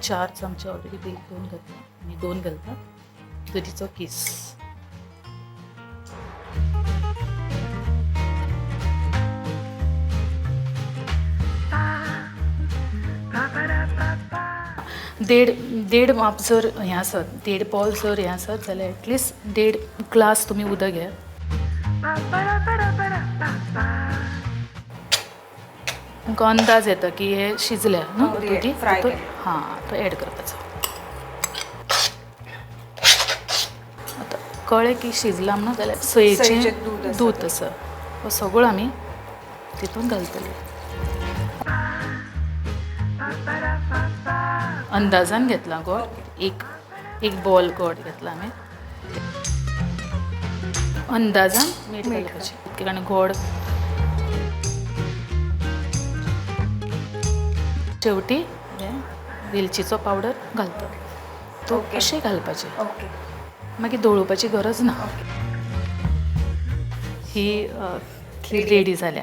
4 चमचे ऑलरेडी मीठ दोन घातला आणि 2 घालता दुधीचो किस. देड माप जर हें आसत, देड पॉल जर हें आसत जाल्यार एटलिस्ट 1.5 ग्लास तुमी उदक घेयात. तुमकां अंदाज येता की हे शिजल्या न्हू दुधी, हां तो एड करपाचो. आतां कळ्ळें की शिजलां म्हणून जाल्यार सयेचें दूद आसा हो सगळो आमी तितून घालतली. अंदाजान घेतला गोड, एक बॉल गोड घेतला आमी. अंदाजान मीठ घालपाचें कारण गोड शेवटी हें वेलचीचो पावडर घालता तो अशें घालपाचें. मागीर दळोवपाची गरज ना. ही रेडी जाल्या